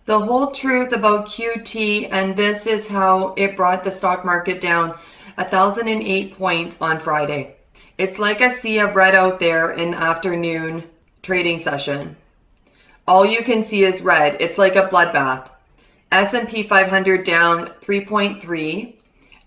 The whole truth about QT, and this is how it brought the stock market down 1,008 points on Friday. It's like a sea of red out there in the afternoon trading session. All you can see is red. It's like a bloodbath. S&P 500 down 3.3,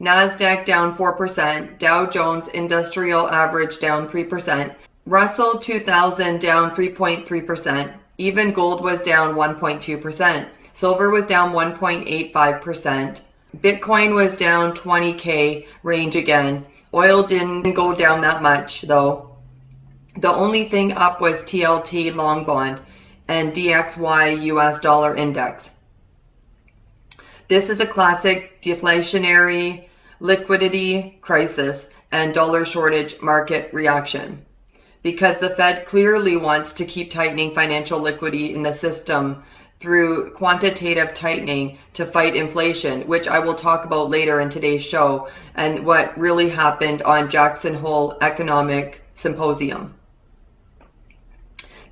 NASDAQ down 4%, Dow Jones Industrial Average down 3%, Russell 2000 down 3.3%, even gold was down 1.2%, silver was down 1.85%, Bitcoin was down 20K range again. Oil didn't go down that much though. The only thing up was TLT long bond and DXY US dollar index. This is a classic deflationary liquidity crisis and dollar shortage market reaction, because the Fed clearly wants to keep tightening financial liquidity in the system through quantitative tightening to fight inflation, which I will talk about later in today's show, and what really happened on Jackson Hole Economic Symposium.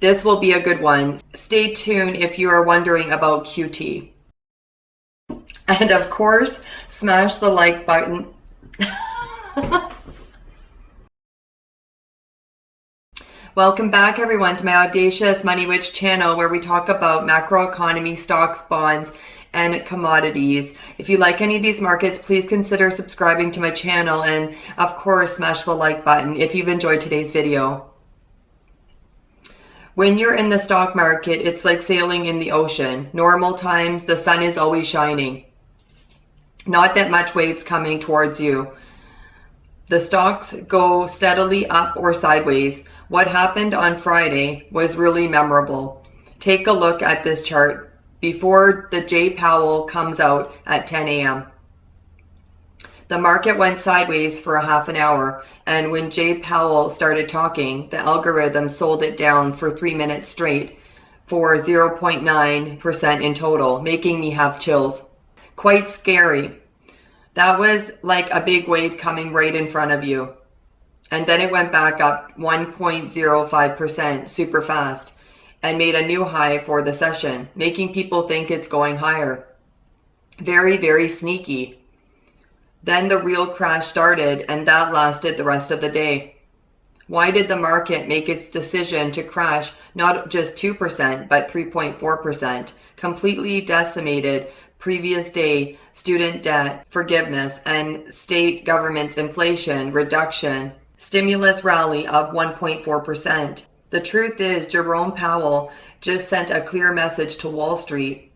This will be a good one. Stay tuned if you are wondering about QT. And of course, smash the like button. Welcome back, everyone, to my Audacious Money Witch channel, where we talk about macroeconomy, stocks, bonds, and commodities. If you like any of these markets, please consider subscribing to my channel, and of course, smash the like button if you've enjoyed today's video. When you're in the stock market, it's like sailing in the ocean. Normal times, the sun is always shining. Not that much waves coming towards you. The stocks go steadily up or sideways. What happened on Friday was really memorable. Take a look at this chart before the Jay Powell comes out at 10 a.m. The market went sideways for a half an hour, and when Jay Powell started talking, the algorithm sold it down for 3 minutes straight for 0.9% in total, making me have chills. Quite scary. That was like a big wave coming right in front of you. And then it went back up 1.05% super fast and made a new high for the session, making people think it's going higher. Very, very sneaky. Then the real crash started, and that lasted the rest of the day. Why did the market make its decision to crash not just 2%, but 3.4%? Completely decimated previous day student debt forgiveness and state government's inflation reduction stimulus rally of 1.4%. The truth is, Jerome Powell just sent a clear message to Wall Street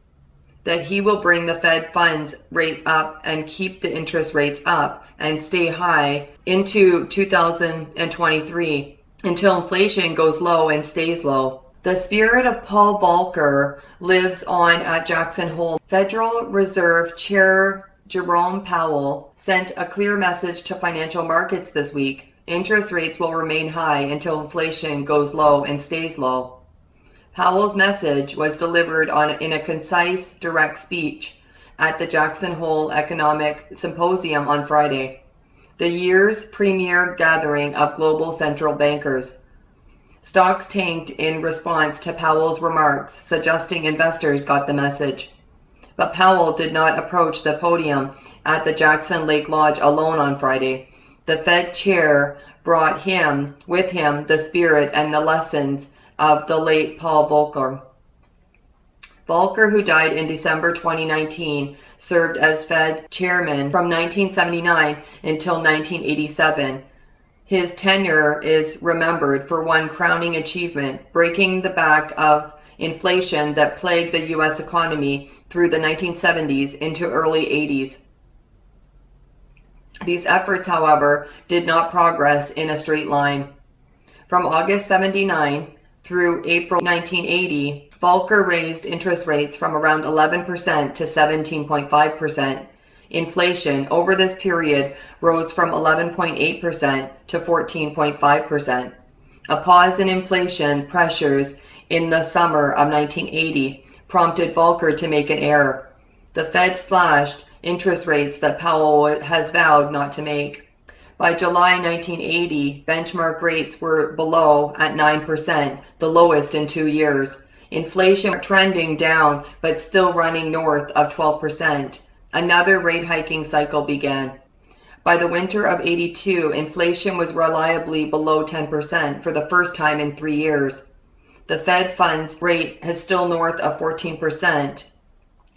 that he will bring the Fed funds rate up and keep the interest rates up and stay high into 2023 until inflation goes low and stays low. The spirit of Paul Volcker lives on at Jackson Hole. Federal Reserve Chair Jerome Powell sent a clear message to financial markets this week. Interest rates will remain high until inflation goes low and stays low. Powell's message was delivered in a concise, direct speech at the Jackson Hole Economic Symposium on Friday, the year's premier gathering of global central bankers. Stocks tanked in response to Powell's remarks, suggesting investors got the message. But Powell did not approach the podium at the Jackson Lake Lodge alone on Friday. The Fed chair brought with him the spirit and the lessons of the late Paul Volcker. Volcker, who died in December 2019, served as Fed chairman from 1979 until 1987. His tenure is remembered for one crowning achievement, breaking the back of inflation that plagued the U.S. economy through the 1970s into early 80s. These efforts, however, did not progress in a straight line. From August 79 through April 1980, Volcker raised interest rates from around 11% to 17.5%. Inflation over this period rose from 11.8% to 14.5%. A pause in inflation pressures in the summer of 1980 prompted Volcker to make an error. The Fed slashed interest rates that Powell has vowed not to make. By July 1980, benchmark rates were below at 9%, the lowest in 2 years. Inflation trending down, but still running north of 12%. Another rate hiking cycle began. By the winter of '82, inflation was reliably below 10% for the first time in 3 years. The Fed funds rate is still north of 14%.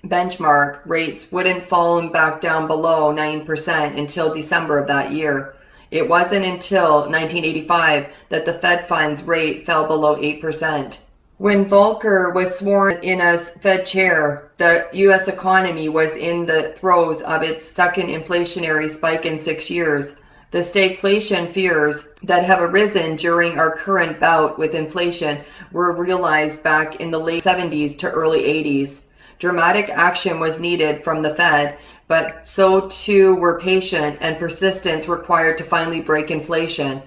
Benchmark rates wouldn't fall back down below 9% until December of that year. It wasn't until 1985 that the Fed funds rate fell below 8%. When Volcker was sworn in as Fed chair, the U.S. economy was in the throes of its second inflationary spike in 6 years. The stagflation fears that have arisen during our current bout with inflation were realized back in the late 70s to early 80s. Dramatic action was needed from the Fed, but so too were patience and persistence required to finally break inflation.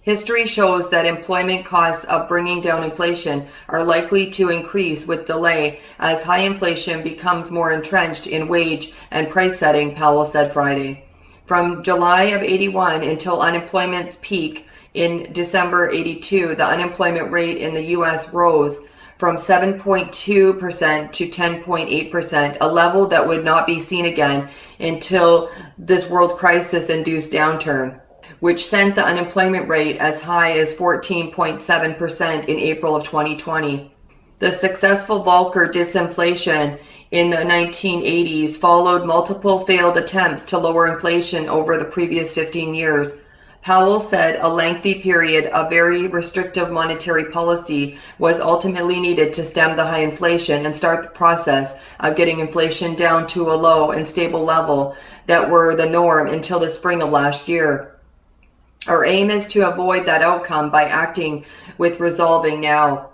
History shows that employment costs of bringing down inflation are likely to increase with delay as high inflation becomes more entrenched in wage and price setting, Powell said Friday. From July of '81 until unemployment's peak in December '82, the unemployment rate in the U.S. rose from 7.2% to 10.8%, a level that would not be seen again until this world crisis-induced downturn, which sent the unemployment rate as high as 14.7% in April of 2020. The successful Volcker disinflation in the 1980s followed multiple failed attempts to lower inflation over the previous 15 years. Powell said a lengthy period of very restrictive monetary policy was ultimately needed to stem the high inflation and start the process of getting inflation down to a low and stable level that were the norm until the spring of last year. Our aim is to avoid that outcome by acting with resolving now.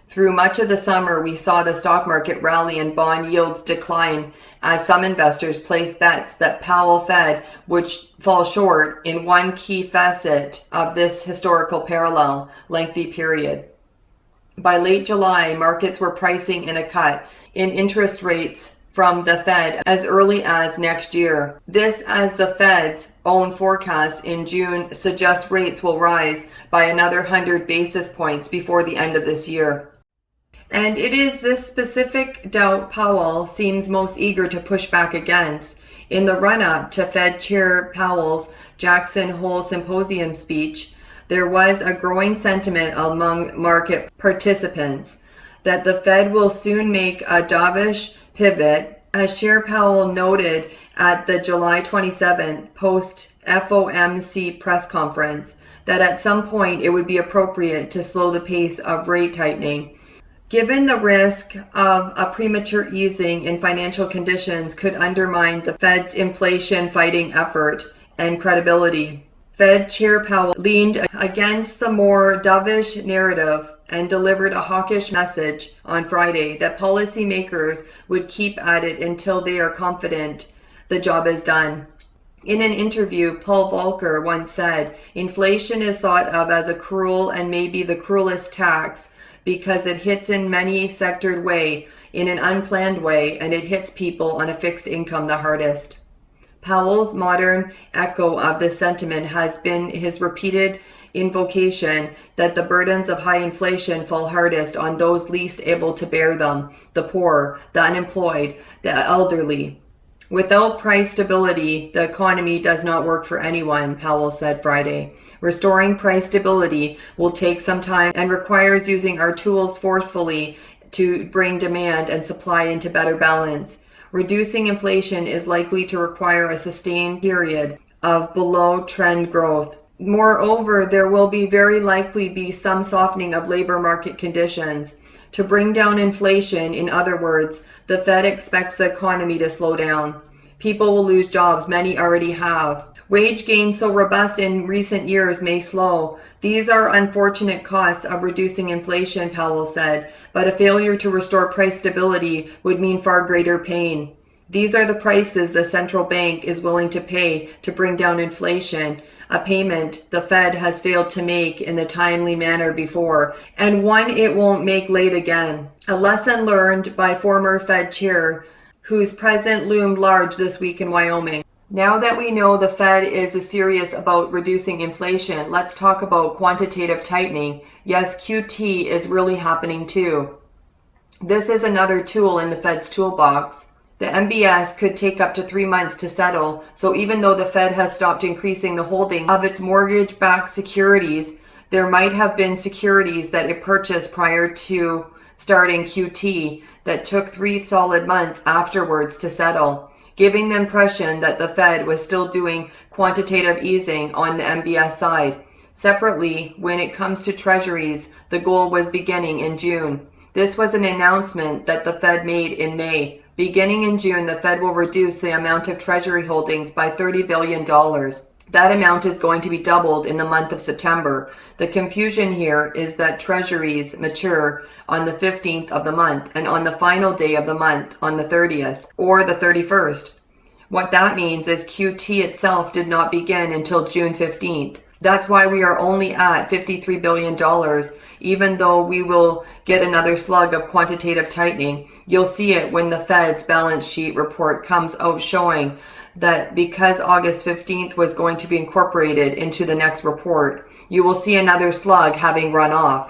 Through much of the summer, we saw the stock market rally and bond yields decline as some investors placed bets that Powell Fed would fall short in one key facet of this historical parallel lengthy period. By late July, markets were pricing in a cut in interest rates from the Fed as early as next year. This, as the Fed's own forecast in June suggests rates will rise by another 100 basis points before the end of this year. And it is this specific doubt Powell seems most eager to push back against. In the run-up to Fed Chair Powell's Jackson Hole Symposium speech, there was a growing sentiment among market participants that the Fed will soon make a dovish pivot, as Chair Powell noted at the July 27th post-FOMC press conference, that at some point it would be appropriate to slow the pace of rate tightening. Given the risk of a premature easing in financial conditions could undermine the Fed's inflation-fighting effort and credibility, Fed Chair Powell leaned against the more dovish narrative and delivered a hawkish message on Friday that policymakers would keep at it until they are confident the job is done. In an interview, Paul Volcker once said, "Inflation is thought of as a cruel and maybe the cruelest tax because it hits in many sectored way, in an unplanned way, and it hits people on a fixed income the hardest." Powell's modern echo of this sentiment has been his repeated invocation that the burdens of high inflation fall hardest on those least able to bear them, the poor, the unemployed, the elderly. Without price stability, the economy does not work for anyone, Powell said Friday. Restoring price stability will take some time and requires using our tools forcefully to bring demand and supply into better balance. Reducing inflation is likely to require a sustained period of below-trend growth. Moreover, there will very likely be some softening of labor market conditions. To bring down inflation, in other words, the Fed expects the economy to slow down. People will lose jobs, many already have. Wage gains so robust in recent years may slow. These are unfortunate costs of reducing inflation, Powell said, but a failure to restore price stability would mean far greater pain. These are the prices the central bank is willing to pay to bring down inflation, a payment the Fed has failed to make in the timely manner before, and one it won't make late again. A lesson learned by former Fed chair, whose presence loomed large this week in Wyoming. Now that we know the Fed is serious about reducing inflation, let's talk about quantitative tightening. Yes, QT is really happening too. This is another tool in the Fed's toolbox. The MBS could take up to 3 months to settle, so even though the Fed has stopped increasing the holding of its mortgage-backed securities, there might have been securities that it purchased prior to starting QT that took 3 solid months afterwards to settle, giving the impression that the Fed was still doing quantitative easing on the MBS side. Separately, when it comes to treasuries, the goal was beginning in June. This was an announcement that the Fed made in May. Beginning in June, the Fed will reduce the amount of treasury holdings by $30 billion. That amount is going to be doubled in the month of September. The confusion here is that treasuries mature on the 15th of the month and on the final day of the month on the 30th or the 31st. What that means is QT itself did not begin until June 15th. That's why we are only at $53 billion, even though we will get another slug of quantitative tightening. You'll see it when the Fed's balance sheet report comes out showing that because August 15th was going to be incorporated into the next report, you will see another slug having run off.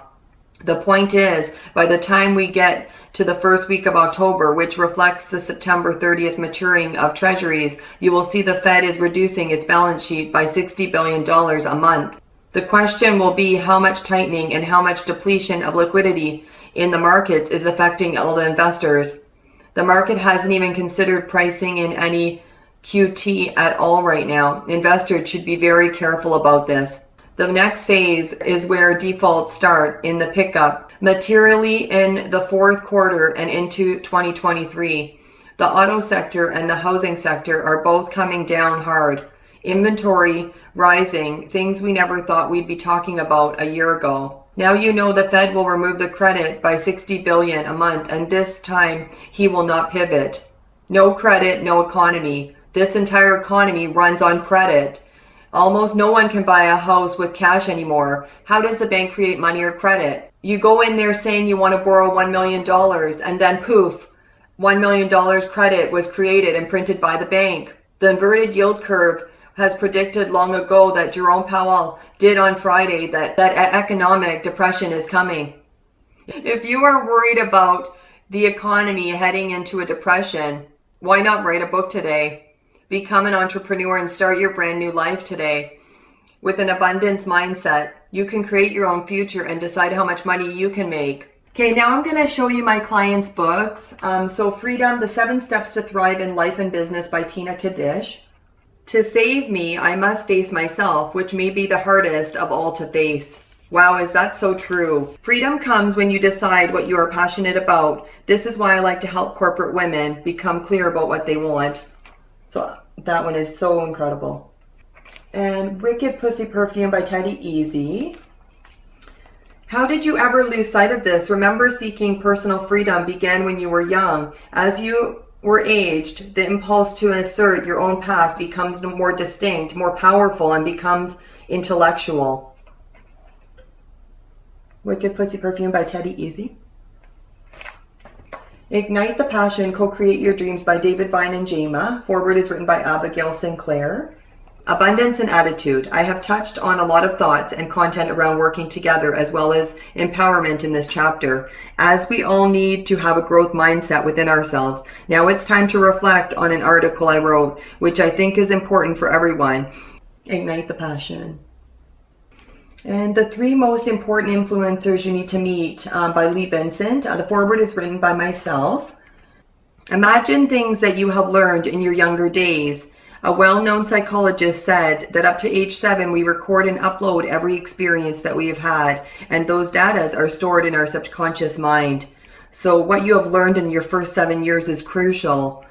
The point is, by the time we get to the first week of October, which reflects the September 30th maturing of treasuries, you will see the Fed is reducing its balance sheet by $60 billion a month. The question will be how much tightening and how much depletion of liquidity in the markets is affecting all the investors. The market hasn't even considered pricing in any QT at all right now. Investors should be very careful about this. The next phase is where defaults start in the pickup materially in the fourth quarter and into 2023. The auto sector and the housing sector are both coming down hard. Inventory rising, things we never thought we'd be talking about a year ago. Now you know the Fed will remove the credit by $60 billion a month, and this time he will not pivot. No credit, no economy. This entire economy runs on credit. Almost no one can buy a house with cash anymore. How does the bank create money or credit? You go in there saying you want to borrow $1 million and then poof, $1 million credit was created and printed by the bank. The inverted yield curve has predicted long ago that Jerome Powell did on Friday that economic depression is coming. If you are worried about the economy heading into a depression, why not write a book today? Become an entrepreneur and start your brand new life today. With an abundance mindset, you can create your own future and decide how much money you can make. Okay, now I'm going to show you my clients' books. So Freedom, The 7 Steps to Thrive in Life and Business by Tina Kaddish. To save me, I must face myself, which may be the hardest of all to face. Wow, is that so true? Freedom comes when you decide what you are passionate about. This is why I like to help corporate women become clear about what they want. So that one is so incredible. And Wicked Pussy Perfume by Eazzy. How did you ever lose sight of this? Remember, seeking personal freedom began when you were young. As you were aged, the impulse to assert your own path becomes more distinct, more powerful, and becomes intellectual. Wicked Pussy Perfume by Eazzy. Ignite the Passion, Co-Create Your Dreams by David Vine and Jama. Forward is written by Abigail Sinclair. Abundance and Attitude. I have touched on a lot of thoughts and content around working together as well as empowerment in this chapter, as we all need to have a growth mindset within ourselves. Now it's time to reflect on an article I wrote, which I think is important for everyone. Ignite the Passion. And The 3 Most Important Influencers You Need to Meet by Lee Vincent. The foreword is written by myself. Imagine things that you have learned in your younger days. A well-known psychologist said that up to age 7, we record and upload every experience that we have had, and those data are stored in our subconscious mind. So what you have learned in your first 7 years is crucial.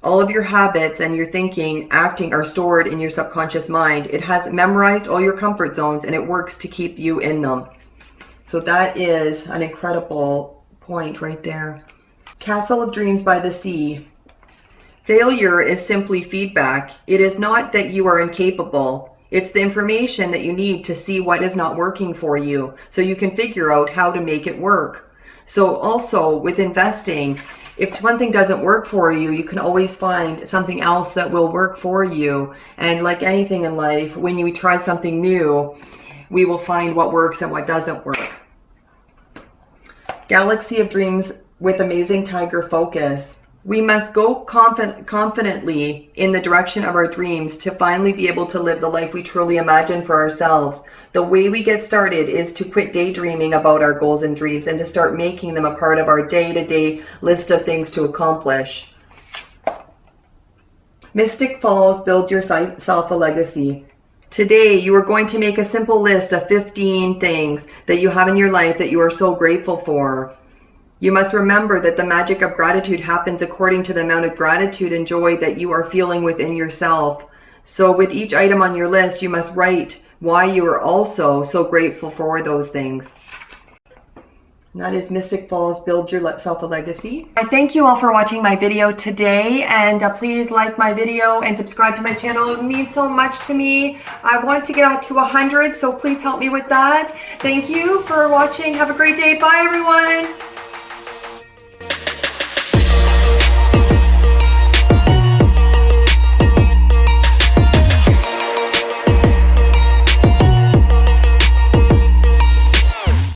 All of your habits and your thinking, acting are stored in your subconscious mind. It has memorized all your comfort zones and it works to keep you in them. So that is an incredible point right there. Castle of Dreams by the Sea. Failure is simply feedback. It is not that you are incapable. It's the information that you need to see what is not working for you so you can figure out how to make it work. So also with investing, if one thing doesn't work for you, you can always find something else that will work for you. And like anything in life, when you try something new, we will find what works and what doesn't work. Galaxy of Dreams with Amazing Tiger Focus. We must go confidently in the direction of our dreams to finally be able to live the life we truly imagine for ourselves. The way we get started is to quit daydreaming about our goals and dreams and to start making them a part of our day-to-day list of things to accomplish. Mystic Falls, build yourself a legacy. Today, you are going to make a simple list of 15 things that you have in your life that you are so grateful for. You must remember that the magic of gratitude happens according to the amount of gratitude and joy that you are feeling within yourself. So with each item on your list, you must write why you are also so grateful for those things. And that is Mystic Falls, build yourself a legacy. I thank you all for watching my video today, and please like my video and subscribe to my channel. It means so much to me. I want to get to 100, so please help me with that. Thank you for watching. Have a great day. Bye, everyone.